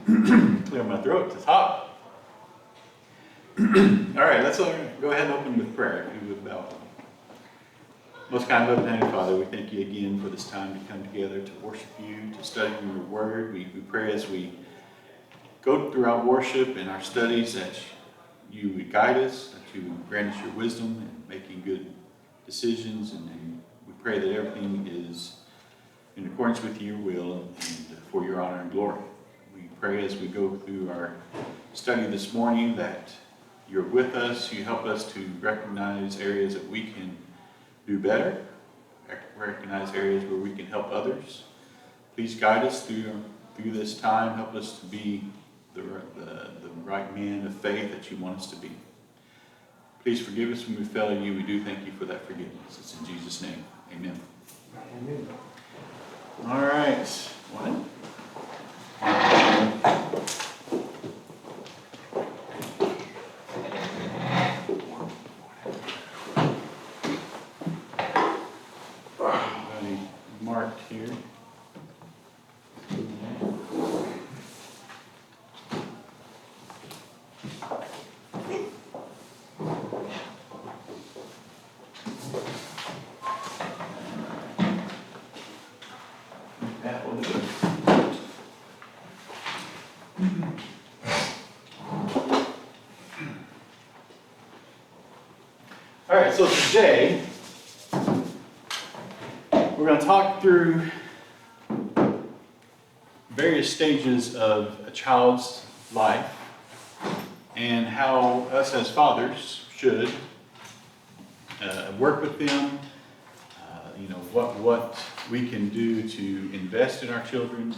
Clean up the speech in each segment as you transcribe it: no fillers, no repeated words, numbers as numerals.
Clear my throat, it's hot. All right, let's go ahead and open with prayer, if you would bow. Most kind, loving Heavenly Father, we thank you again for this time to come together to worship you, to study your word. We pray as we go throughout worship and our studies that you would guide us, that you would grant us your wisdom in making good decisions, and we pray that everything is in accordance with your will and for your honor and glory. We pray as we go through our study this morning that you're with us, you help us to recognize areas that we can do better, recognize areas where we can help others. Please guide us through this time, help us to be the right man of faith that you want us to be. Please forgive us when we fail you. We do thank you for that forgiveness. It's in Jesus' name. Amen. Amen. All right. What? Everybody marked here. That will do it. All right, so today we're going to talk through various stages of a child's life and how us as fathers should work with them, what we can do to invest in our children.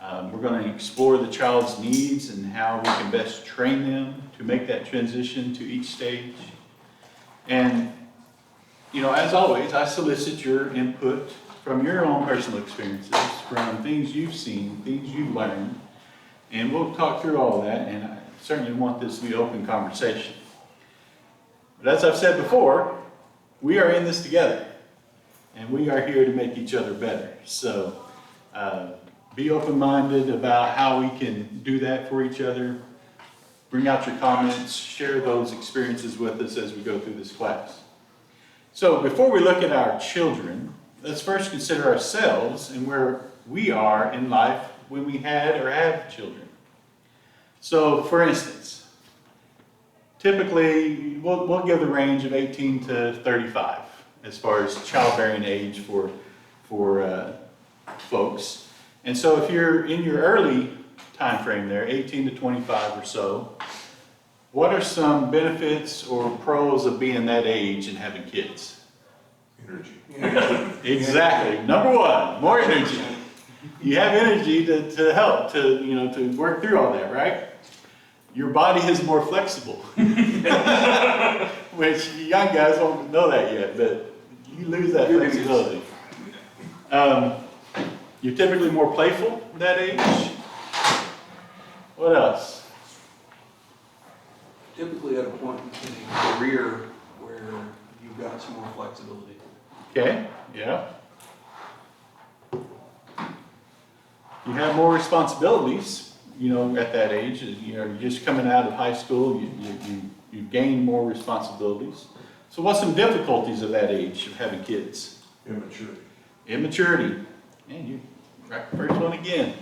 We're going to explore the child's needs and how we can best train them to make that transition to each stage. And, as always, I solicit your input from your own personal experiences, from things you've seen, things you've learned, and we'll talk through all of that, and I certainly want this to be an open conversation. But as I've said before, we are in this together, and we are here to make each other better. So be open-minded about how we can do that for each other. Bring out your comments, share those experiences with us as we go through this class. So before we look at our children, let's first consider ourselves and where we are in life when we had or have children. So for instance, typically we'll give the range of 18 to 35 as far as childbearing age for folks. And so if you're in your early time frame there, 18 to 25 or so, what are some benefits or pros of being that age and having kids? Energy. Exactly. Number one, more energy. You have energy to help, to work through all that, right? Your body is more flexible. Which young guys won't know that yet, but you lose that flexibility. You're typically more playful at that age. What else? Typically at a point in a career where you've got some more flexibility. Okay, yeah. You have more responsibilities, at that age. You're just coming out of high school, you gain more responsibilities. So what's some difficulties of that age of having kids? Immaturity. Immaturity. Man, you right the first one again.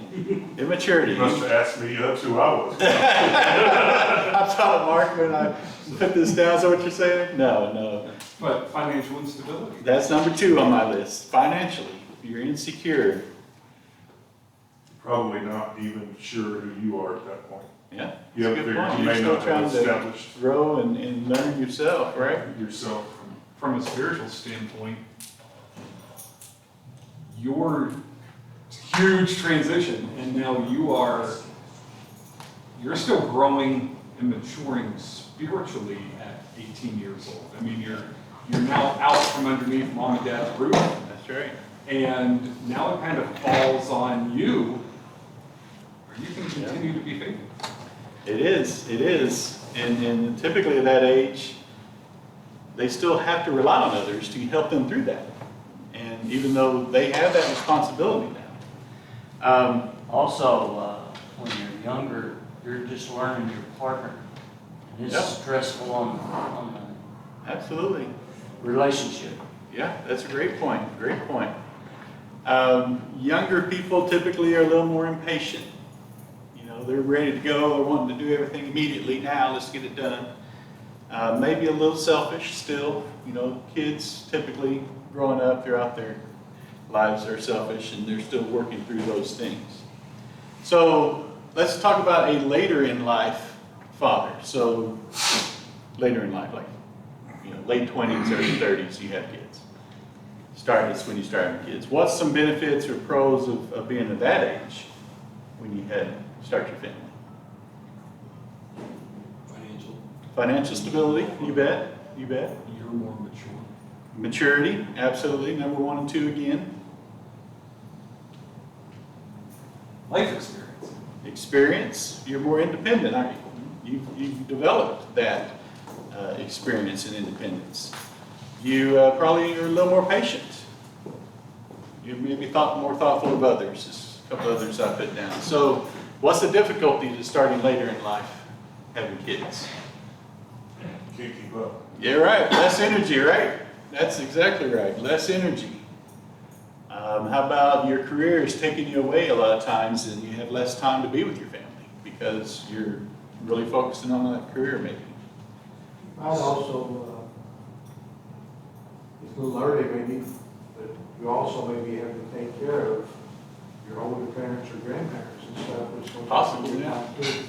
Immaturity. You must have asked me, that's who I was. I thought, Mark, when I put this down, is that what you're saying? No. But financial instability. That's number 2 on my list. Financially, you're insecure. Probably not even sure who you are at that point. Yeah. You haven't That's a good figured, point. you You're may still not have trying to established grow and learn yourself, right? yourself. From a spiritual standpoint, your huge transition, and now you're still growing and maturing spiritually at 18 years old. I mean, you're now out from underneath mom and dad's roof, That's right. and now it kind of falls on you, where you can continue to be faithful. It is. And typically at that age, they still have to rely on others to help them through that. And even though they have that responsibility now. Also, when you're younger, you're just learning your partner. And it's Yep. stressful on Absolutely. the relationship. Yeah, that's a great point. Great point. Younger people typically are a little more impatient. You know, they're ready to go. They're wanting to do everything immediately. Now, let's get it done. Maybe a little selfish still. You know, kids typically growing up throughout their lives are selfish, and they're still working through those things. So let's talk about a later in life father. So later in life, like, you know, late 20s, early 30s, you have kids. That's when you start having kids. What's some benefits or pros of being at that age when you start your family? Financial stability, you bet. You bet. You're more mature. Maturity, absolutely. Number 1 and 2 again. Life experience. Experience, you're more independent, aren't you? You've developed that experience and independence. You probably are a little more patient. You maybe more thoughtful of others. There's a couple others I put down. So what's the difficulty to starting later in life, having kids? Can't keep up. Yeah, right. Less energy, right? That's exactly right. Less energy. How about your career is taking you away a lot of times and you have less time to be with your family because you're really focusing on that career maybe. I'd also, it's a little early maybe, but you also maybe have to take care of your older parents or grandparents and stuff, which will Possibly, take yeah. time too.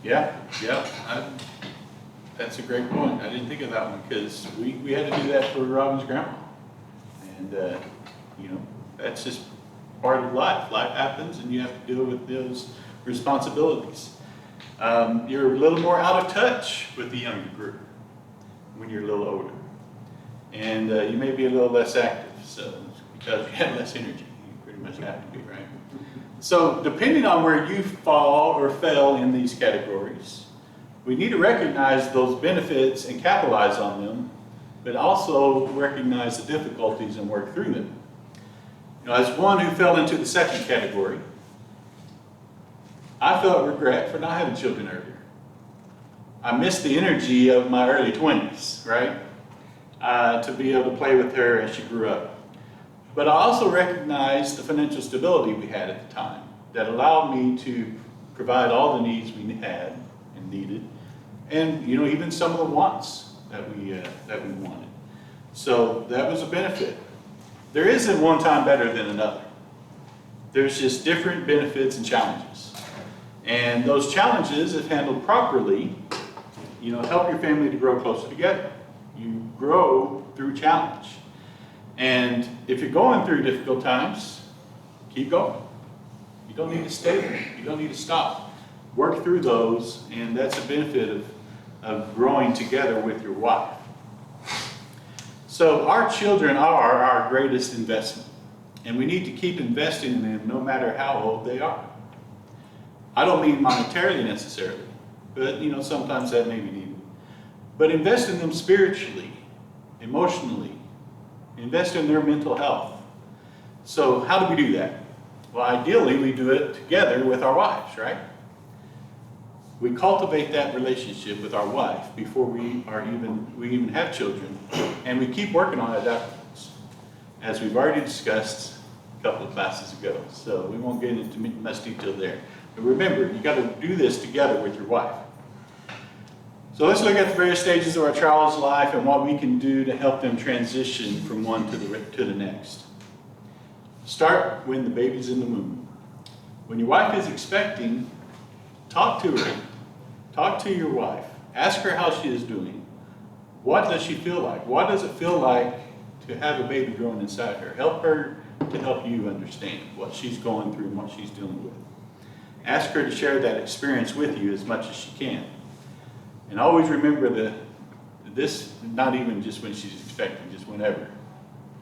Yeah. That's a great point. I didn't think of that one because we had to do that for Robin's grandma. And, you know, that's just part of life. Life happens and you have to deal with those responsibilities. You're a little more out of touch with the younger group when you're a little older. And you may be a little less active, so because you have less energy, you pretty much have to be, right? So depending on where you fall or fell in these categories, we need to recognize those benefits and capitalize on them, but also recognize the difficulties and work through them. You know, as one who fell into the second category, I felt regret for not having children earlier. I missed the energy of my early 20s, right? To be able to play with her as she grew up. But I also recognized the financial stability we had at the time that allowed me to provide all the needs we had and needed, and you know, even some of the wants that we wanted. So that was a benefit. There isn't one time better than another. There's just different benefits and challenges. And those challenges, if handled properly, you know, help your family to grow closer together. You grow through challenge. And if you're going through difficult times, keep going. You don't need to stay there. You don't need to stop. Work through those, and that's a benefit of growing together with your wife. So our children are our greatest investment, and we need to keep investing in them no matter how old they are. I don't mean monetarily necessarily, but you know, sometimes that may be needed. But invest in them spiritually, emotionally, invest in their mental health. So how do we do that? Well, ideally we do it together with our wives, right? We cultivate that relationship with our wife before we even have children, and we keep working on it afterwards, as we've already discussed a couple of classes ago. So we won't get into much detail there. But remember, you got to do this together with your wife. So let's look at the various stages of our child's life and what we can do to help them transition from one to the next. Start when the baby's in the womb. When your wife is expecting, talk to her. Talk to your wife. Ask her how she is doing. What does she feel like? What does it feel like to have a baby growing inside her? Help her to help you understand what she's going through and what she's dealing with. Ask her to share that experience with you as much as she can. And always remember this, not even just when she's expecting, just whenever.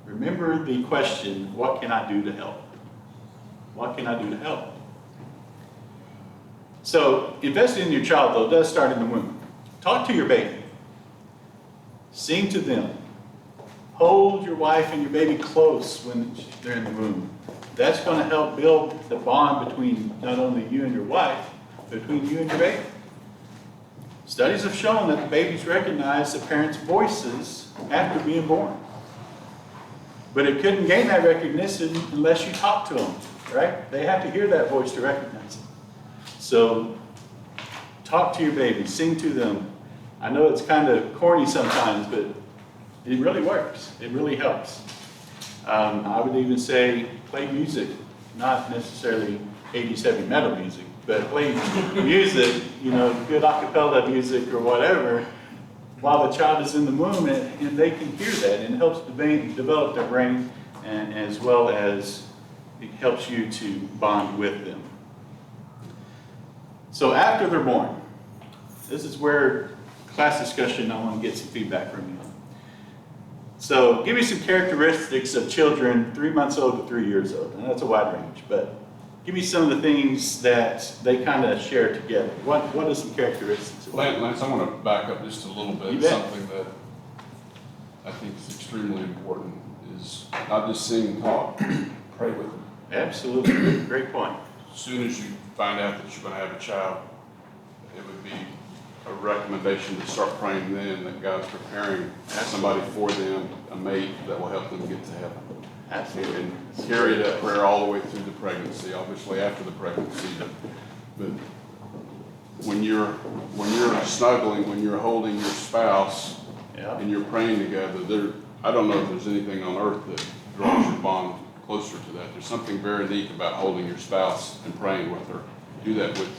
Remember the question, what can I do to help? What can I do to help? So investing in your child, though, does start in the womb. Talk to your baby. Sing to them. Hold your wife and your baby close when they're in the womb. That's going to help build the bond between not only you and your wife, between you and your baby. Studies have shown that the babies recognize the parents' voices after being born. But it couldn't gain that recognition unless you talk to them, right? They have to hear that voice to recognize it. So talk to your baby, sing to them. I know it's kind of corny sometimes, but it really works. It really helps. I would even say play music, not necessarily 80s heavy metal music, but play music, good a cappella music or whatever, while the child is in the womb, and they can hear that, and it helps develop their brain, and as well as it helps you to bond with them. So after they're born, this is where class discussion, I want to get some feedback from you. So give me some characteristics of children 3 months old to 3 years old, and that's a wide range, but give me some of the things that they kind of share together. What are some characteristics? Lance, I want to back up just a little You bit. bet. Something that I think is extremely important is not just sing and talk, pray with them. Absolutely, great point. As soon as you find out that you're going to have a child, it would be a recommendation to start praying then that God's preparing somebody for them, a mate that will help them get to heaven. Absolutely. And carry that prayer all the way through the pregnancy, obviously after the pregnancy, but when you're snuggling, when you're holding your spouse Yeah. and you're praying together, I don't know if there's anything on earth that draws your bond closer to that. There's something very neat about holding your spouse and praying with her. Do that with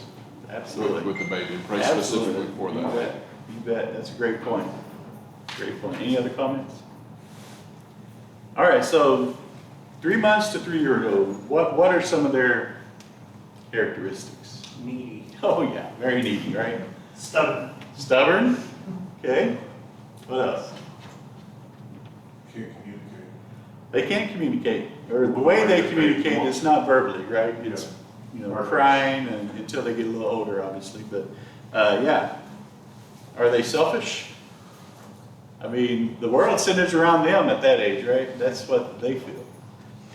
Absolutely. the baby and pray Absolutely. specifically for You that. bet. You bet. That's a great point. Great point. Any other comments? All right, so 3 months to 3 years old, what are some of their characteristics? Needy. Oh yeah, very needy, right? Stubborn. Stubborn, okay. What else? Can't communicate. They can't communicate, or the way they communicate is not verbally, right? It's, crying until they get a little older, obviously, but, yeah. Are they selfish? I mean, the world centers around them at that age, right? That's what they feel.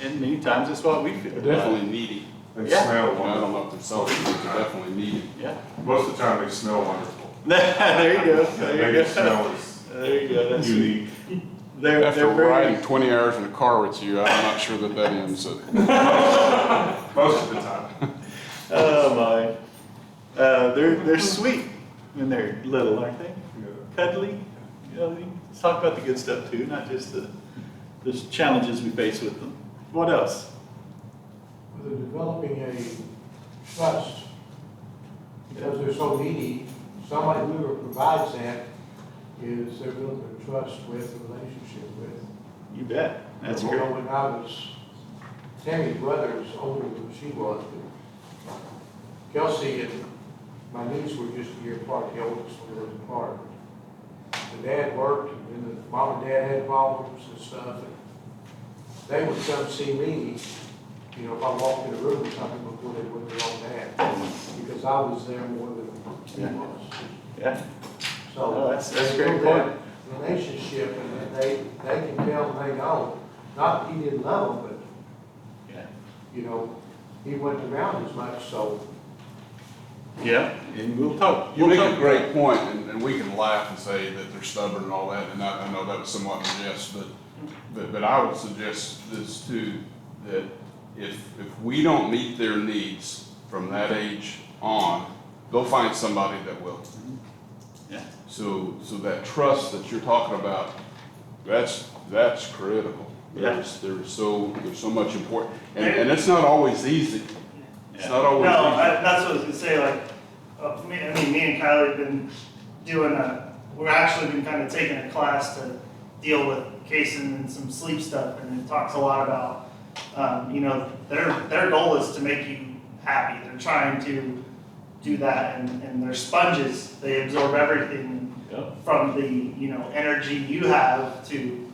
And many times that's what we feel. They're definitely needy. They Yeah. smell I don't wonderful. know if they're selfish, but they're definitely needy. Yeah. Most of the time, they smell wonderful. There you go, That there you baby go. smell is There you go, that's, unique. they're After very, riding 20 hours in a car with you, I'm not sure that ends it. Most of the time. oh my. They're sweet when they're little, aren't they? Cuddly. Let's talk about the good stuff too, not just the challenges we face with them. What else? They're developing a trust, because they're so needy, somebody who provides that is they're building a trust with, a relationship with. You bet. That's You great. know, when I was, Tammy's brother was older than she was, but Kelsey and my niece were just a year apart, the oldest one was apart. The dad worked, and then the mom and dad had problems and stuff, and they would come see me, if I walked in a room or something before they would their own dad, because I was there more than he Yeah. was. Yeah. So Oh, that's they great built that point. relationship, and they can tell, and they know, not that he didn't love them, Yeah. but, he wasn't around as much, so. Yeah. And we'll talk. You we'll make a talk- great point, and we can laugh and say that they're stubborn and all that, and I know that was somewhat in jest, but I would suggest this too, that if we don't meet their needs from that age on, they'll find somebody that will. Yeah. So that trust that you're talking about, that's critical. Yeah. There's so much important, and it's not always easy. It's not always No, easy. that's what I was gonna say, me and Kylie have been we've actually been kind of taking a class to deal with Kason and some sleep stuff, and it talks a lot about, their goal is to make you happy. They're trying to do that, and they're sponges. They absorb everything Yep. from the, energy you have to,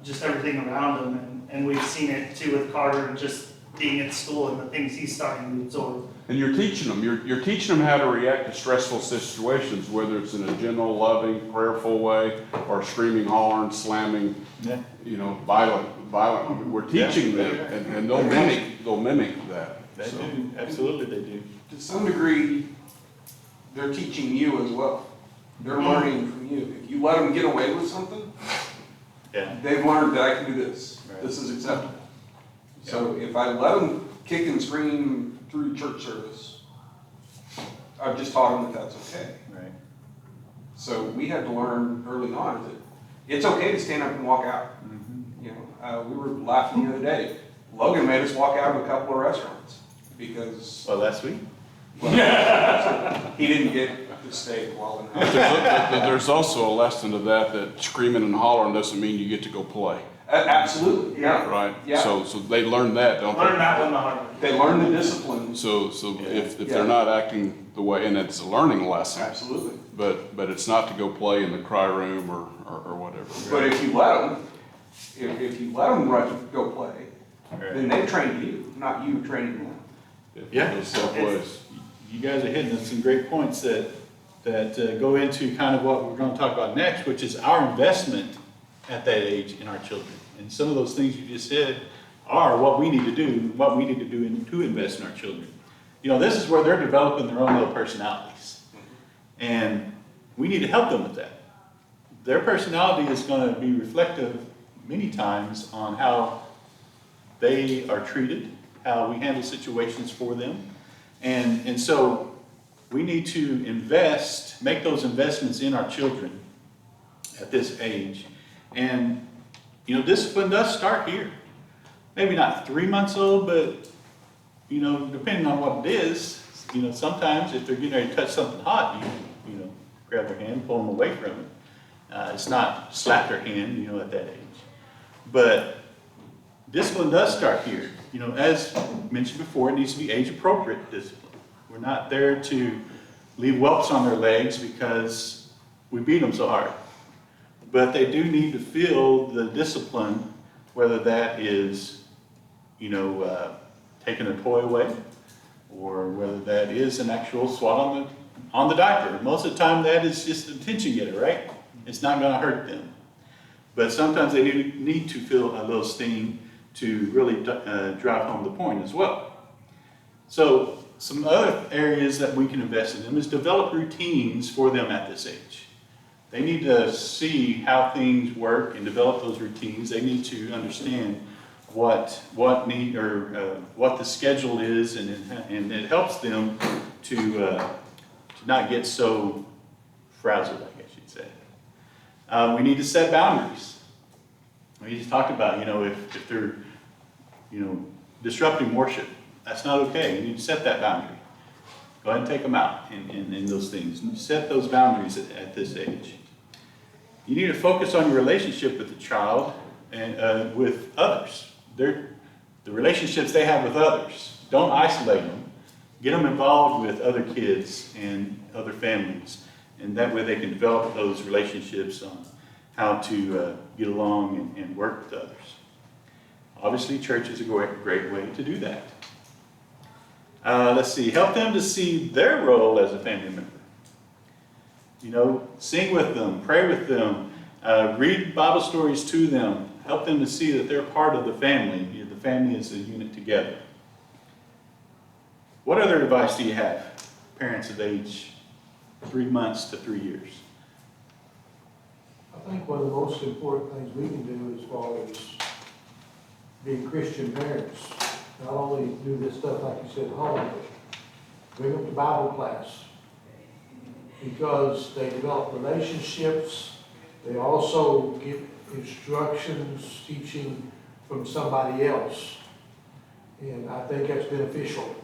just everything around them, and we've seen it too with Carter, just being at school and the things he's starting to absorb. And you're teaching them. You're teaching them how to react to stressful situations, whether it's in a gentle, loving, prayerful way, or screaming, hollering, slamming, Yeah. violent. We're teaching them, and they'll mimic that. They So- do, absolutely they do. To some degree, they're teaching you as well. They're learning from you. If you let them get away with something, Yeah, they've learned that I can do this. Right. This is acceptable. So if I let them kick and scream through church service, I've just taught them that that's okay. right. So we had to learn early on that it's okay to stand up and walk out. Mhm. You know, we were laughing the other day. Logan made us walk out of a couple of restaurants because Well, last week? he didn't get the steak well enough. There's also a lesson to that, that screaming and hollering doesn't mean you get to go play, Absolutely, yeah. right? Yeah. So they learn that, don't Learn they? that one the hard way. They learn the discipline. So if Yeah. they're not acting the way, and it's a learning lesson, Absolutely. but it's not to go play in the cry room or whatever. But if you let them, if you let them go play, then they train you, not you training them. Yeah. Those tough ways. You guys are hitting on some great points that go into kind of what we're going to talk about next, which is our investment at that age in our children. And some of those things you just said are what we need to do, to invest in our children. You know, this is where they're developing their own little personalities. And we need to help them with that. Their personality is going to be reflective many times on how they are treated, how we handle situations for them. And so we need to make those investments in our children at this age. And, you know, discipline does start here. Maybe not 3 months old, but, you know, depending on what it is, you know, sometimes if they're getting ready to touch something hot, you know, grab their hand, pull them away from it. It's not slap their hand, you know, at that age. But discipline does start here. You know, as mentioned before, it needs to be age-appropriate discipline. We're not there to leave whelps on their legs because we beat them so hard. But they do need to feel the discipline, whether that is, you know, taking a toy away, or whether that is an actual swat on the diaper. Most of the time, that is just an attention getter, right? It's not going to hurt them. But sometimes they do need to feel a little sting to really drive home the point as well. So some other areas that we can invest in them is develop routines for them at this age. They need to see how things work and develop those routines. They need to understand what the schedule is, and it helps them to not get so frazzled, I guess you'd say. We need to set boundaries. We just talked about, you know, if they're, you know, disrupting worship, that's not okay. You need to set that boundary. Go ahead and take them out in those things. You set those boundaries at this age. You need to focus on your relationship with the child and with others. The relationships they have with others. Don't isolate them. Get them involved with other kids and other families. And that way they can develop those relationships on how to get along and work with others. Obviously, church is a great way to do that. Let's see, help them to see their role as a family member. You know, sing with them, pray with them, read Bible stories to them, help them to see that they're part of the family. The family is a unit together. What other advice do you have, parents of age 3 months to 3 years? I think one of the most important things we can do as far as being Christian parents, not only do this stuff like you said at home, but bring them to Bible class. Because they develop relationships, they also get instructions, teaching from somebody else. And I think that's beneficial.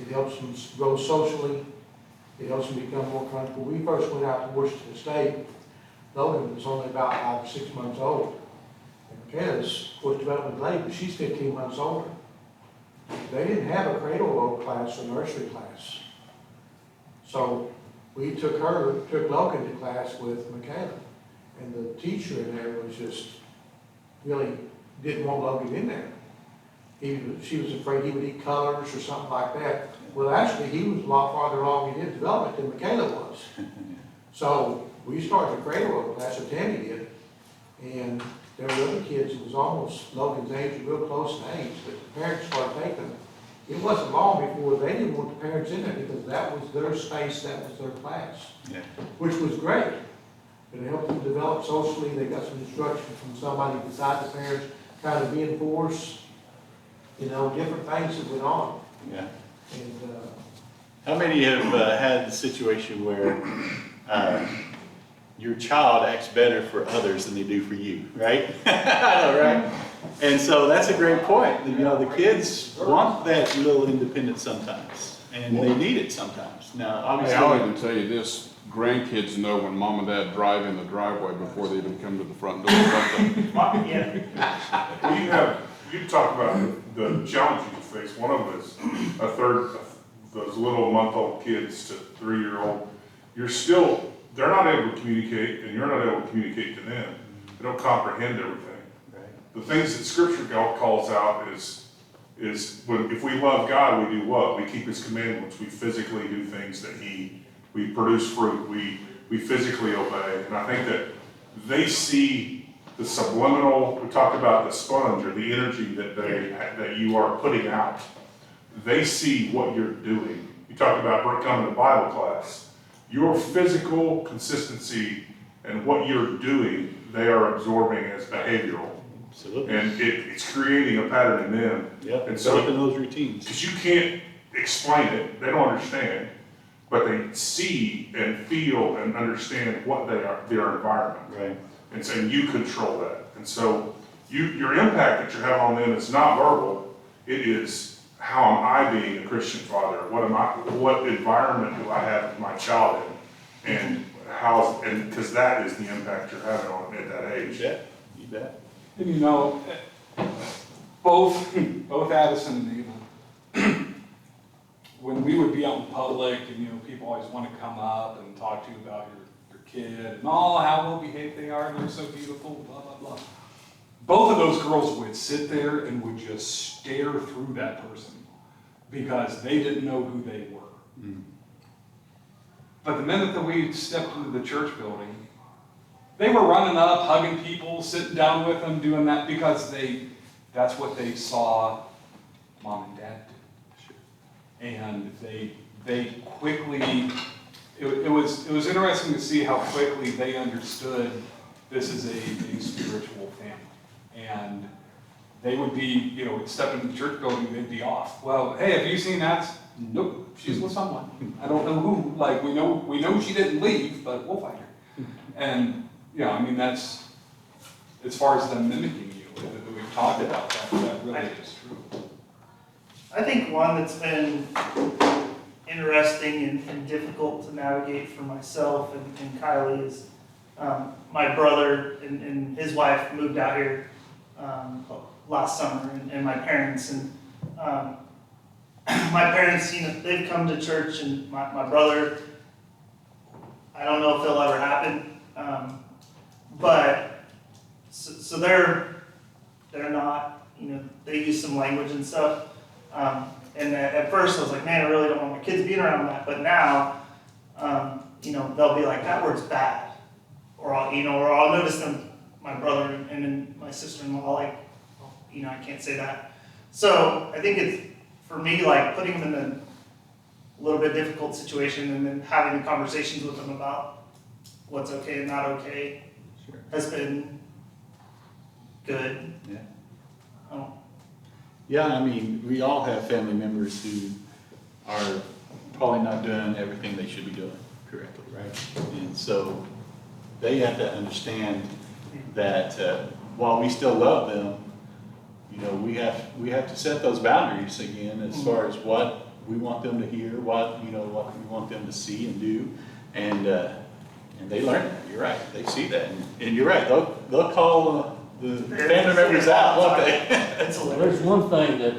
It helps them grow socially. It helps them become more comfortable. We first went out to Washington State. Logan was only about 5 or 6 months old. And Michaela's, of course, development late, but she's 15 months older. They didn't have a cradle-roll class or nursery class. So we took Logan to class with Michaela. And the teacher in there was just, really didn't want Logan in there. She was afraid he would eat colors or something like that. Well, actually, he was a lot farther along in his development than Michaela was. So we started the cradle roll class, or Tammy did, and there were other kids that was almost Logan's age, or real close in age, but the parents started taking them. It wasn't long before they didn't want the parents in there because that was their space, that was their class, Yeah. which was great. It helped them develop socially. They got some instruction from somebody besides the parents, kind of reinforce, different things that went on. Yeah. And, How many have had the situation where your child acts better for others than they do for you, right? I know, right? And so that's a great point. The kids want that little independence sometimes, and they need it sometimes. Now, Hey, I'll obviously, even tell you this, grandkids know when mom and dad drive in the driveway before they even come to the front door. Yeah, Well, you talk about the challenges you face. One of them is a third, those little month-old kids to 3-year-old. They're not able to communicate, and you're not able to communicate to them. They don't comprehend everything. right. The things that Scripture calls out is if we love God, we do what? We keep His commandments. We physically do things that we produce fruit. We physically obey. And I think that they see the subliminal. We talked about the sponge or the energy that you are putting out. They see what you're doing. You talked about coming to Bible class. Your physical consistency and what you're doing, they are absorbing as behavioral. Absolutely. And it's creating a pattern in them. Yep, And so, developing those routines. because you can't explain it, they don't understand, but they see and feel and understand what their environment. Right. And so you control that. And so your impact that you have on them is not verbal, it is how am I being a Christian father? What environment do I have my child in? And because that is the impact you're having on them at that age. You bet. And both Addison and Ava, when we would be out in public and, people always want to come up and talk to you about your kid and, how well behaved they are and they're so beautiful, blah, blah, blah. Both of those girls would sit there and would just stare through that person because they didn't know who they were. Mm. But the minute that we stepped into the church building, they were running up, hugging people, sitting down with them, doing that because that's what they saw mom and dad do. And they quickly, it was interesting to see how quickly they understood this is a spiritual family. And they would be, step into the church building, they'd be off. Well, hey, have you seen that? Nope, she's with someone. I don't know who. Like, we know she didn't leave, but we'll find her. And, that's, as far as them mimicking you, that we've talked about, that really is true. I think one that's been interesting and difficult to navigate for myself and Kylie is my brother and his wife moved out here last summer, and my parents my parents, they've come to church, and my brother, I don't know if it'll ever happen, but so they're not, they use some language and stuff, and at first I was like, man, I really don't want my kids being around that, but now, they'll be like, that word's bad, or I'll notice them, my brother and then my sister-in-law, like, I can't say that. So I think it's, for me, like putting them in a little bit difficult situation and then having the conversations with them about what's okay and not okay has been good. Yeah. Oh. Yeah, we all have family members who are probably not doing everything they should be doing correctly, right? And so they have to understand that while we still love them, we have to set those boundaries again as far as what we want them to hear, what we want them to see and do, and they learn that. You're right. They see that, and you're right. They'll call the family members out, won't they? Well, there's one thing that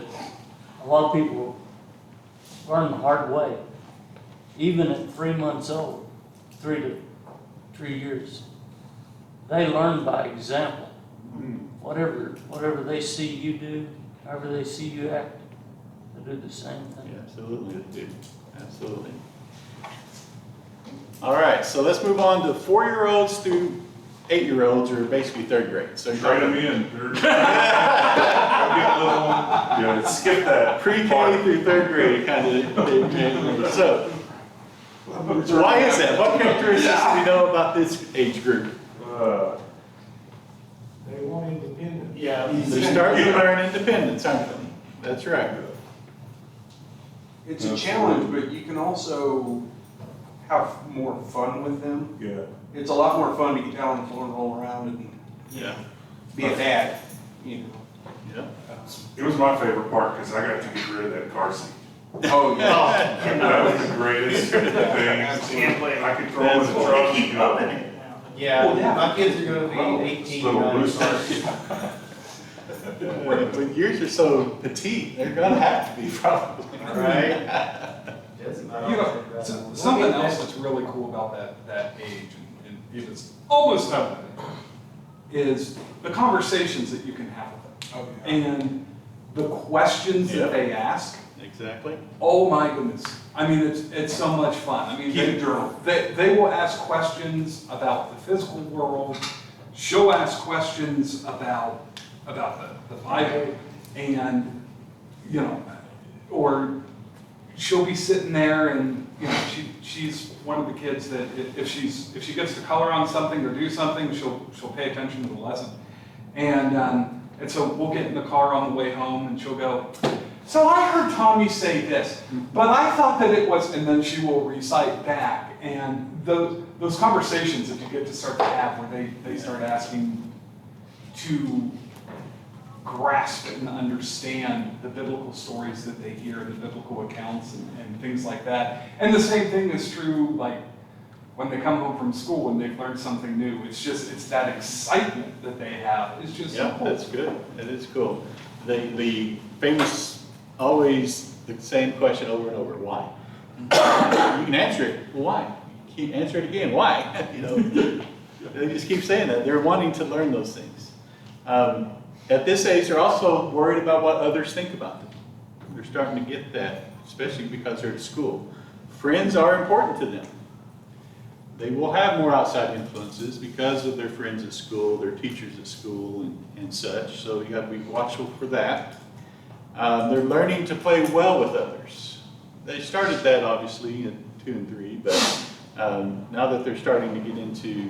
a lot of people learn the hard way. Even at 3 months old, 3 to 3 years, they learn by example. Whatever they see you do, however they see you act, they do the same thing. Yeah, absolutely, they do. Absolutely. All right, so let's move on to 4-year-olds through 8-year-olds are basically third grade. So Trade them in. Go get a little one. Yeah, skip that. Pre-K through third grade kind of. So why is that? What characteristics do we know about this age group? They want independence. Yeah. They're starting to learn independence, aren't they? That's right. It's a challenge, but you can also have more fun with them. Yeah. It's a lot more fun to get down on the floor and roll around and Yeah. be a dad, you know. Yeah. It was my favorite part because I got to get rid of that car seat. Oh, yeah. That was the greatest thing. Can't blame I could throw in the Well, truck. they keep you know. upping it now. Yeah, my kids are gonna be 18. Little booster. When yours are so petite, they're gonna have to be probably. Right? You know, something else that's really cool about that age, and it was almost done, is the conversations that you can have with them. Oh, And the questions Yep. that they ask, Exactly. oh my goodness. I mean, it's so much fun. I mean, Keep it journal. they will ask questions about the physical world. She'll ask questions about the Bible, and, you know, or she'll be sitting there and, you know, she's one of the kids that if she gets to color on something or do something, she'll pay attention to the lesson. And so we'll get in the car on the way home and she'll go, so I heard Tommy say this, but I thought that it was, and then she will recite back. And those conversations that you get to start to have where they start asking to grasp and understand the biblical stories that they hear, the biblical accounts and things like that. And the same thing is true, like, when they come home from school and they've learned something new. It's that excitement that they have. It's just so Yeah, cool. that's good. That is cool. The famous, always the same question over and over, why? You can answer it, why? Keep answer it again, why? You know, they just keep saying that. They're wanting to learn those things. At this age, they're also worried about what others think about them. They're starting to get that, especially because they're at school. Friends are important to them. They will have more outside influences because of their friends at school, their teachers at school, and such. So you got to be watchful for that. They're learning to play well with others. They started that obviously in 2 and 3, but now that they're starting to get into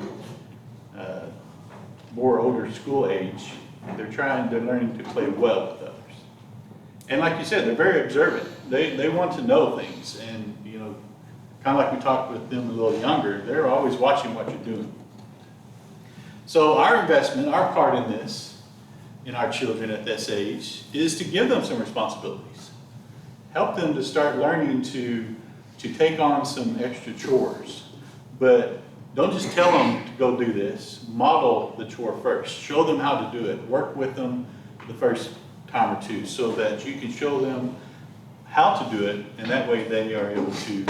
more older school age, they're learning to play well with others. And like you said, they're very observant. They want to know things, and you know, kind of like we talked with them a little younger, they're always watching what you're doing. So our investment, our part in this, in our children at this age, is to give them some responsibilities. Help them to start learning to take on some extra chores. But don't just tell them to go do this. Model the chore first. Show them how to do it. Work with them the first time or two so that you can show them how to do it, and that way they are able to,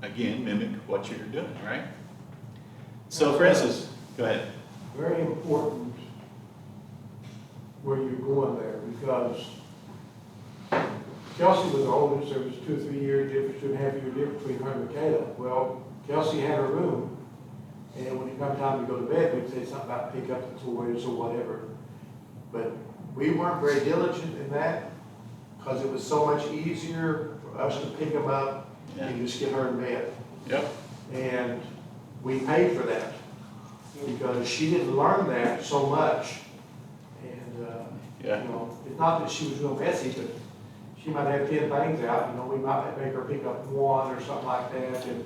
again, mimic what you're doing, right? So for instance, go ahead. Very important where you're going there, because Kelsey was the oldest. There was 2 or 3 year difference, 2.5 year difference between her and Caleb. Well, Kelsey had her room, and when it come time to go to bed, we'd say something about pick up the toys or whatever. But we weren't very diligent in that, because it was so much easier for us to pick them up and just get her in bed. Yep. And we paid for that, because she didn't learn that so much. And, Yeah. you know, it's not that she was real messy, but she might have 10 things out, you know, we might make her pick up 1 or something like that, and,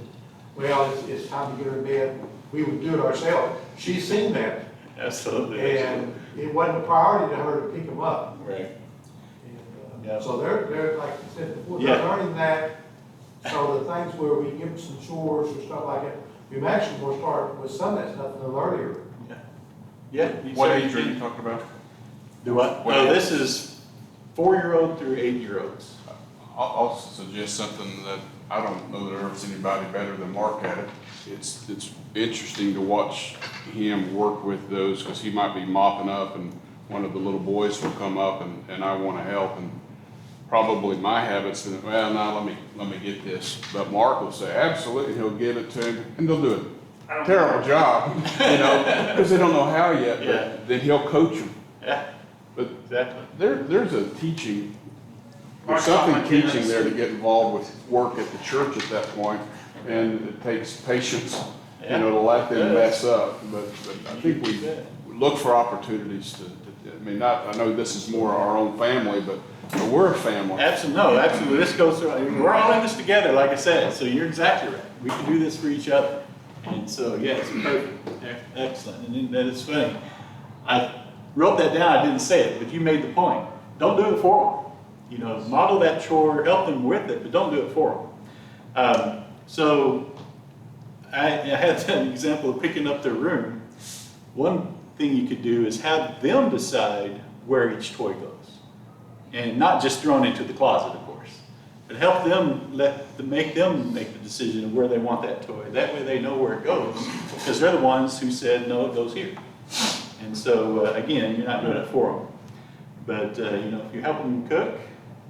well, it's time to get her in bed. We would do it ourselves. She's seen that, Absolutely. and it wasn't a priority to her to pick them up. Right. And, Yeah. so they're, like you said before, Yeah. they're learning that. So the things where we give them some chores or stuff like that, we actually will start with some of that stuff a little earlier. Yeah. What age are you talking about? Do what? What No, age? this is 4-year-old through 8-year-olds. I'll suggest something that I don't know that there's anybody better than Mark at it. It's interesting to watch him work with those, because he might be mopping up and one of the little boys will come up and I want to help, and probably my habits, and well, now let me get this. But Mark will say, absolutely, he'll give it to him and they'll do it. I don't. terrible job, because they don't know how yet, Yeah. but then he'll coach them. Yeah, But exactly. there's a teaching, Mark there's taught something my kid how to teaching there to swim. get involved with work at the church at that point, and it takes patience, to let them mess up. But I think we look for opportunities I know this is more our own family, but we're a family. Absolutely, no, absolutely. This goes through, we're all in this together, like I said, so you're exactly right. We can do this for each other. And so, yes, perfect, excellent. And then that is funny. I wrote that down, I didn't say it, but you made the point. Don't do it for them. Model that chore, help them with it, but don't do it for them. So I had an example of picking up their room. One thing you could do is have them decide where each toy goes. And not just thrown into the closet, of course. But help them, make them make the decision of where they want that toy. That way they know where it goes, because they're the ones who said, no, it goes here. And so, again, you're not doing it for them. But, if you're helping them cook,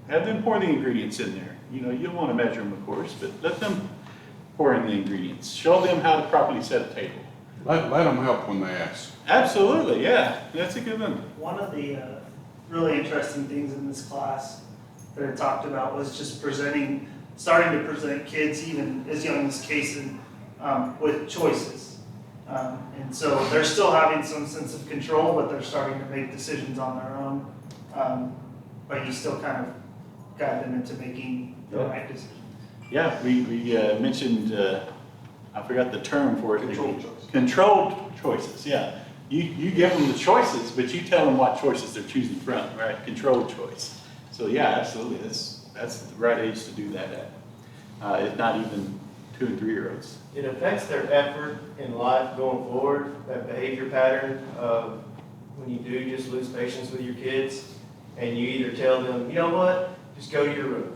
have them pour the ingredients in there. You'll want to measure them, of course, but let them pour in the ingredients. Show them how to properly set a table. Let them help when they ask. Absolutely, yeah, that's a good one. One of the really interesting things in this class that I talked about was just starting to present kids, even as young as Kason, with choices. And so they're still having some sense of control, but they're starting to make decisions on their own. But you still kind of guide them into making the right decisions. Yeah, we mentioned, I forgot the term for it. Controlled choices. Controlled choices, yeah. You give them the choices, but you tell them what choices they're choosing from, right? Controlled choice. So yeah, absolutely, that's the right age to do that at. If not even 2 and 3-year-olds. It affects their effort in life going forward, that behavior pattern of when you do just lose patience with your kids, and you either tell them, you know what, just go to your room.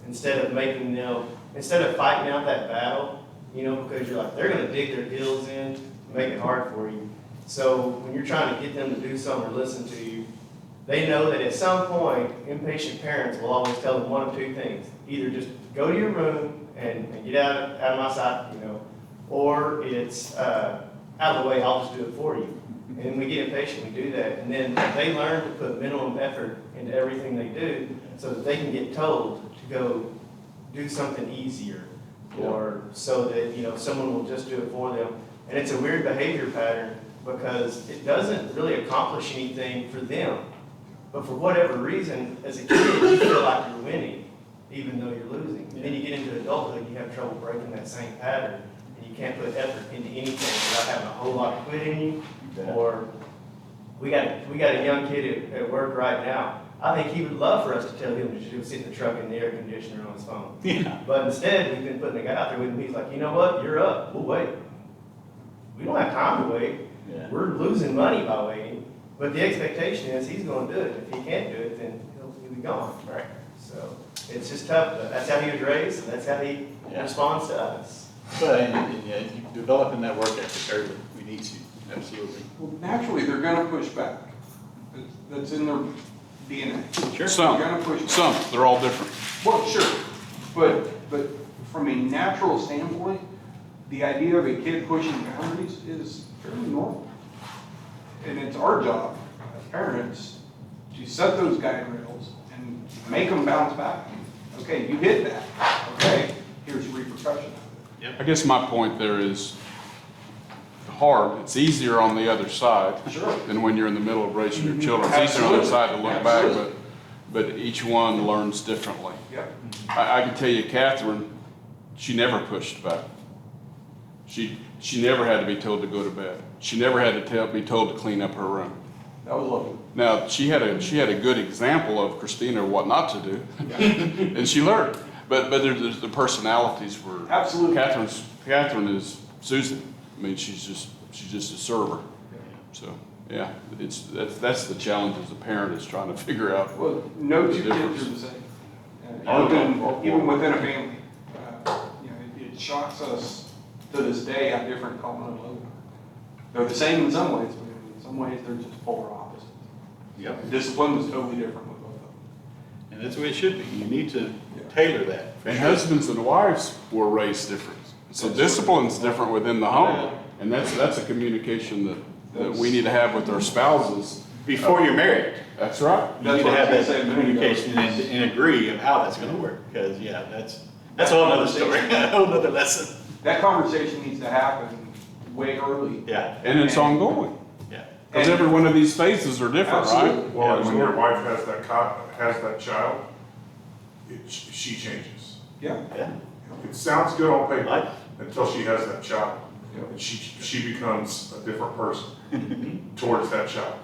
Instead of fighting out that battle, because you're like, they're gonna dig their heels in, make it hard for you. So when you're trying to get them to do something or listen to you, they know that at some point, impatient parents will always tell them one of two things. Either just go to your room and get out of my sight, or it's out of the way, I'll just do it for you. And we get impatient, we do that. And then they learn to put minimum effort into everything they do so that they can get told to go do something easier, or so that, someone will just do it for them. And it's a weird behavior pattern because it doesn't really accomplish anything for them. But for whatever reason, as a kid, you feel like you're winning, even though you're losing. And then you get into adulthood, you have trouble breaking that same pattern, and you can't put effort into anything without having a whole lot of quit in you. Or we got a young kid at work right now. I think he would love for us to tell him to just sit in the truck in the air conditioner on his phone. Yeah. But instead, we've been putting a guy out there with him. He's like, you know what? You're up. We'll wait. We don't have time to wait. Yeah. We're losing money by waiting. But the expectation is he's going to do it. If he can't do it, then he'll be gone. Right. So it's just tough. But that's how he was raised, and that's how he responds to us. But developing that work ethic early, we need to, absolutely. Well, naturally, they're gonna push back. That's in their DNA. Sure. They're gonna push back. Some, they're all different. Well, sure, but from a natural standpoint, the idea of a kid pushing boundaries is fairly normal. And it's our job as parents to set those guide rails and make them bounce back. Okay, you did that. Okay, here's the repercussion. I guess my point there is hard. It's easier on the other side Sure. than when you're in the middle of raising your children. It's easier on the other side to look back, Absolutely. but each one learns differently. Yep. I can tell you, Catherine, she never pushed back. She never had to be told to go to bed. She never had to be told to clean up her room. That was lovely. Now, she had a good example of Christina what not to do, and she learned. But there's the personalities were Absolutely. Catherine is Susan. I mean, she's just a server. So yeah, that's the challenge as a parent is trying to figure out. Well, no two kids are the same. Even within a family, it shocks us to this day how different Colin and Logan are. They're the same in some ways, but in some ways they're just polar opposites. Yep. The discipline was totally different with both of them. And that's the way it should be. You need to tailor that. And husbands and wives were raised different. So discipline's different within the home, and that's a communication that we need to have with our spouses. Before you're married, That's right. you need to have that communication and agree of how that's gonna work, because, yeah, that's a whole nother story, a whole nother lesson. That conversation needs to happen way early. Yeah, And it's ongoing, yeah. because every one of these phases are different, right? Absolutely. Well, and when your wife has that child, she changes. Yeah. Yeah. It sounds good on paper Like- until she has that child. Yeah. And she becomes a different person towards that child.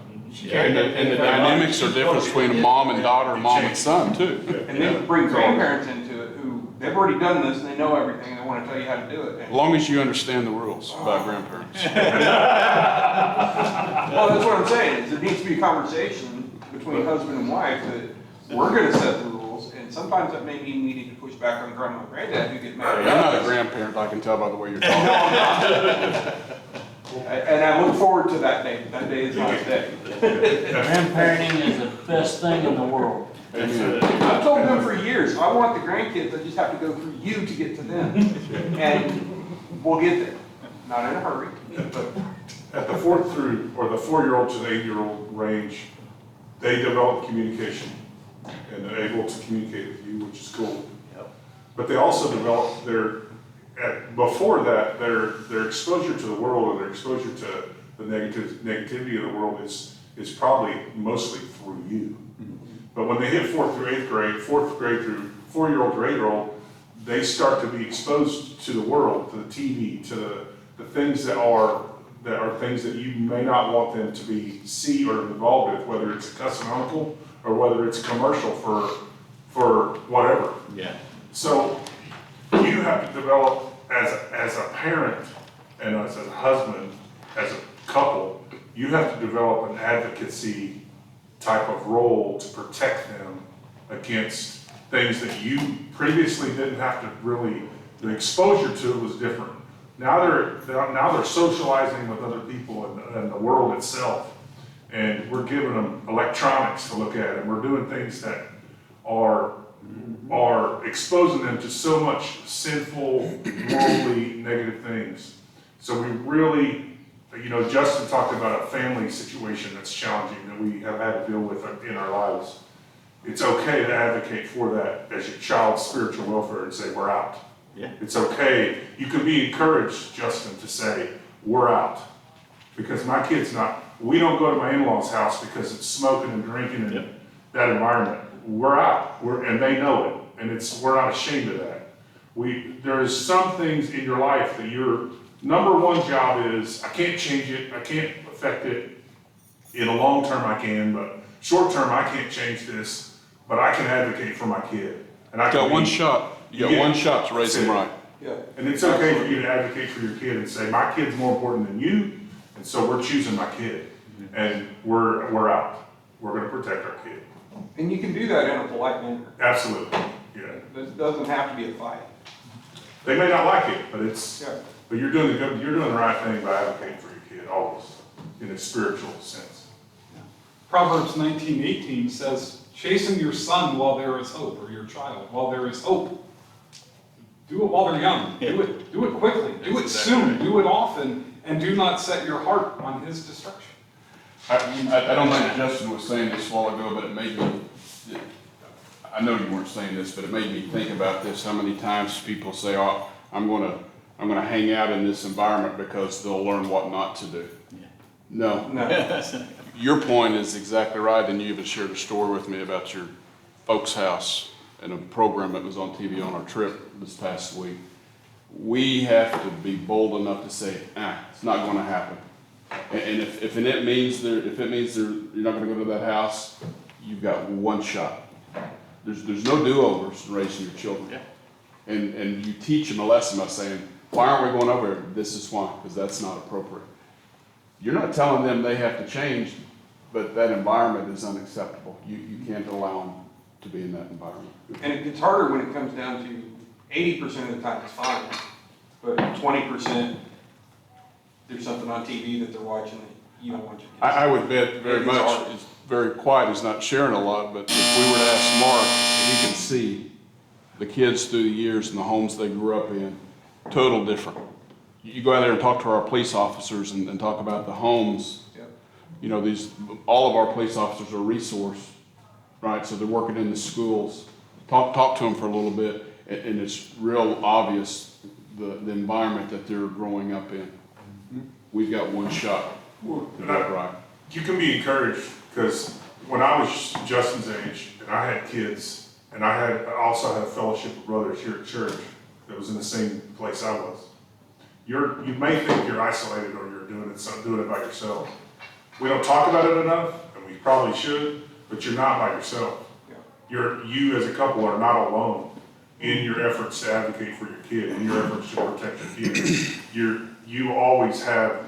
And the dynamics are different between a mom and daughter, mom and son, too. And then you bring grandparents into it who, they've already done this and they know everything, they wanna tell you how to do it. As long as you understand the rules about grandparents. Well, that's what I'm saying, is there needs to be a conversation between husband and wife that we're gonna set the rules, and sometimes that may mean we need to push back on grandma and granddad who get mad I'm at not a us. grandparent, I can tell by the way you're talking. And I look forward to that day. That day is my day. Grandparenting is the best thing in the world. Amen. I've told them for years, I want the grandkids, I just have to go through you to get to them. And we'll get there. Not in a hurry, but At the 4-year-old to the 8-year-old range, they develop communication and they're able to communicate with you, which is cool. Yep. But they also develop before that, their exposure to the world and their exposure to the negativity of the world is probably mostly through you. But when they hit 4th grade through 4-year-old to 8-year-old, they start to be exposed to the world, to the TV, to the things that are things that you may not want them to see or involved with, whether it's a cussing uncle or whether it's a commercial for whatever. Yeah. So you have to develop as a parent and as a husband, as a couple, you have to develop an advocacy type of role to protect them against things that you previously didn't have to really, the exposure to it was different. Now they're socializing with other people and the world itself. And we're giving them electronics to look at, and we're doing things that are exposing them to so much sinful, worldly, negative things. So we really, Justin talked about a family situation that's challenging that we have had to deal with in our lives. It's okay to advocate for that as your child's spiritual welfare and say, we're out. Yeah. It's okay. You can be encouraged, Justin, to say, we're out. Because my kid's we don't go to my in-laws' house because it's smoking and drinking and that environment. We're out, and they know it, and we're not ashamed of that. There's some things in your life that your number one job is, I can't change it, I can't affect it. In the long term I can, but short term I can't change this, but I can advocate for my kid. And I You got one shot. You got one shot to raise them right. yeah. And it's okay for you to advocate for your kid and say, my kid's more important than you, and so we're choosing my kid, and we're out. We're gonna protect our kid. And you can do that in a polite manner. Absolutely, yeah. It doesn't have to be a fight. They may not like it, but Yeah. but you're doing the right thing by advocating for your kid, always, in a spiritual sense. Proverbs 19:18 says, chasten your son while there is hope, or your child, while there is hope. Do it while they're young. Do it quickly. Do it soon. Do it often. And do not set your heart on his destruction. I don't think Justin was saying this a while ago, but it made me, I know you weren't saying this, but it made me think about this. How many times people say, oh, I'm gonna hang out in this environment because they'll learn what not to do. Yeah. No. No. Your point is exactly right, and you even shared a story with me about your folks' house and a program that was on TV on our trip this past week. We have to be bold enough to say, it's not gonna happen. And if it means you're not gonna go to that house, you've got one shot. There's no do-overs in raising your children. Yeah. And you teach them a lesson by saying, why aren't we going over here? This is why, because that's not appropriate. You're not telling them they have to change, but that environment is unacceptable. You can't allow them to be in that environment. And it gets harder when it comes down to 80% of the time it's fine, but 20% there's something on TV that they're watching that you don't want your kids. I would bet very It's much, hard. it's very quiet, he's not sharing a lot, but if we were to ask Mark, he can see the kids through the years and the homes they grew up in, total different. You go out there and talk to our police officers and talk about the homes. Yep. You know, all of our police officers are resource, right? So they're working in the schools. Talk to them for a little bit, and it's real obvious the environment that they're growing up in. We've got one shot to get it right. You can be encouraged, because when I was Justin's age, and I had kids, and I also had a fellowship of brothers here at church that was in the same place I was. You may think you're isolated or you're doing it by yourself. We don't talk about it enough, and we probably should, but you're not by yourself. You as a couple are not alone in your efforts to advocate for your kid, in your efforts to protect your kid. You always have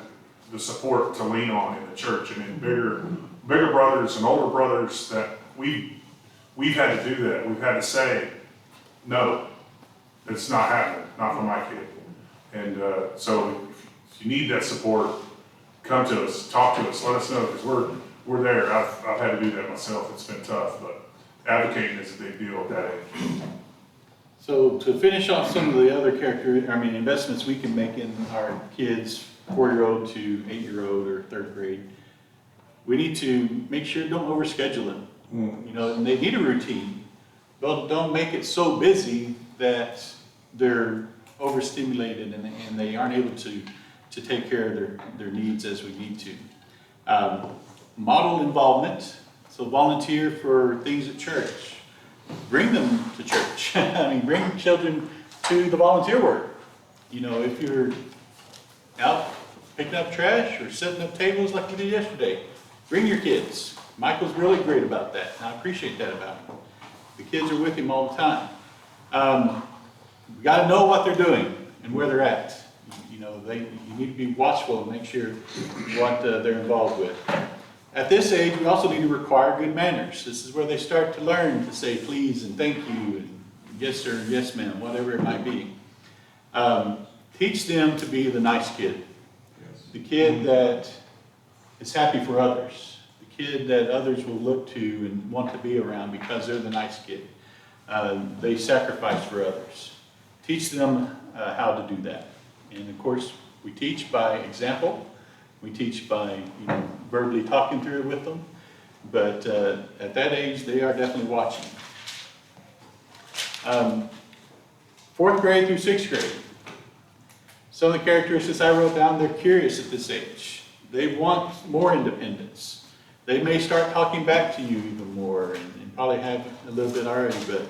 the support to lean on in the church, and in bigger brothers and older brothers that we've had to do that. We've had to say, no, it's not happening, not for my kid. And so if you need that support, come to us, talk to us, let us know, because we're there. I've had to do that myself. It's been tough, but advocating is a big deal at that age. So to finish off some of the other investments we can make in our kids, 4-year-old to 8-year-old or 3rd grade, we need to make sure don't overschedule them. You know, and they need a routine, but don't make it so busy that they're overstimulated and they aren't able to take care of their needs as we need to. Model involvement, so volunteer for things at church. Bring them to church. Bring children to the volunteer work. You know, if you're out picking up trash or setting up tables like we did yesterday, bring your kids. Michael's really great about that, and I appreciate that about him. The kids are with him all the time. We got to know what they're doing and where they're at. You know, you need to be watchful and make sure what they're involved with. At this age, we also need to require good manners. This is where they start to learn to say please and thank you and yes sir, yes ma'am, whatever it might be. Teach them to be the nice kid. The kid that is happy for others. The kid that others will look to and want to be around because they're the nice kid. They sacrifice for others. Teach them how to do that. And of course, we teach by example. We teach by verbally talking through it with them. But at that age, they are definitely watching. 4th grade through 6th grade. Some of the characteristics I wrote down, they're curious at this age. They want more independence. They may start talking back to you even more, and probably have a little bit already, but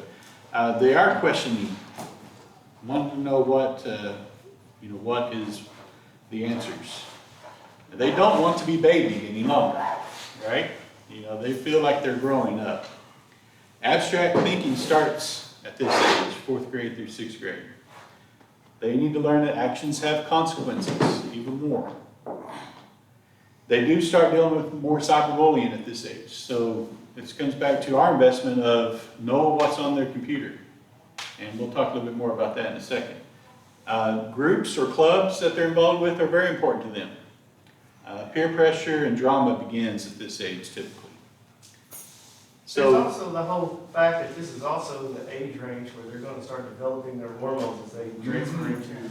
they are questioning, wanting to know what is the answers. They don't want to be babied any longer, right? They feel like they're growing up. Abstract thinking starts at this age, 4th grade through 6th grade. They need to learn that actions have consequences, even more. They do start dealing with more cyberbullying at this age. So this comes back to our investment of know what's on their computer. And we'll talk a little bit more about that in a second. Groups or clubs that they're involved with are very important to them. Peer pressure and drama begins at this age typically. There's also the whole fact that this is also the age range where they're going to start developing their hormones as they transfer into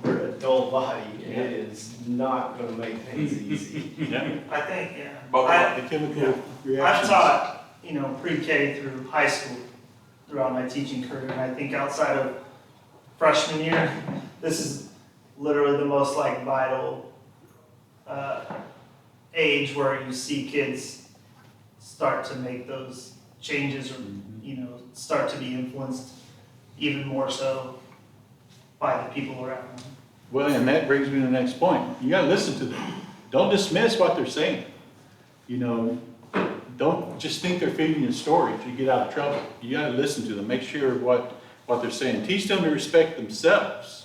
their adult body, and it is not going to make things easy. Yeah. I think, The chemical I've reactions. taught, pre-K through high school throughout my teaching career, and I think outside of freshman year, this is literally the most vital age where you see kids start to make those changes or, start to be influenced even more so by the people around them. Well, and that brings me to the next point. You got to listen to them. Don't dismiss what they're saying. Don't just think they're feeding you a story to get out of trouble. You got to listen to them. Make sure what they're saying. Teach them to respect themselves.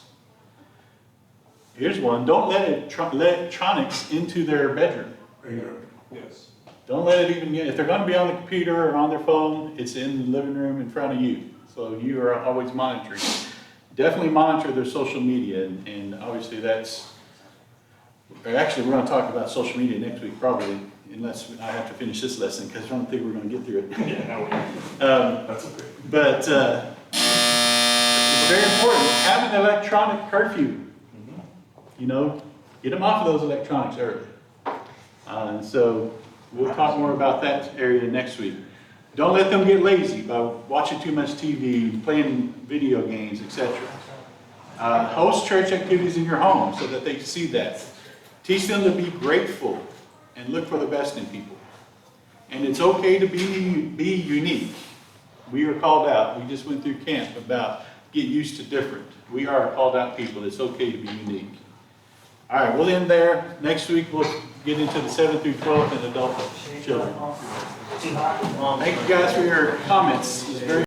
Here's one. Don't let electronics into their bedroom. Yes. Don't let it even get, if they're going to be on the computer or on their phone, it's in the living room in front of you. So you are always monitoring. Definitely monitor their social media, and obviously actually we're going to talk about social media next week probably, unless I have to finish this lesson because I don't think we're going to get through it. That's okay. But very important. Have an electronic curfew. You know, get them off of those electronics early. And so we'll talk more about that area next week. Don't let them get lazy by watching too much TV, playing video games, etc. Host church activities in your home so that they see that. Teach them to be grateful and look for the best in people. And it's okay to be unique. We are called out. We just went through camp about get used to different. We are called out people. It's okay to be unique. All right, we'll end there. Next week we'll get into the 7th through 12th and adult children. Thank you guys for your comments. It's very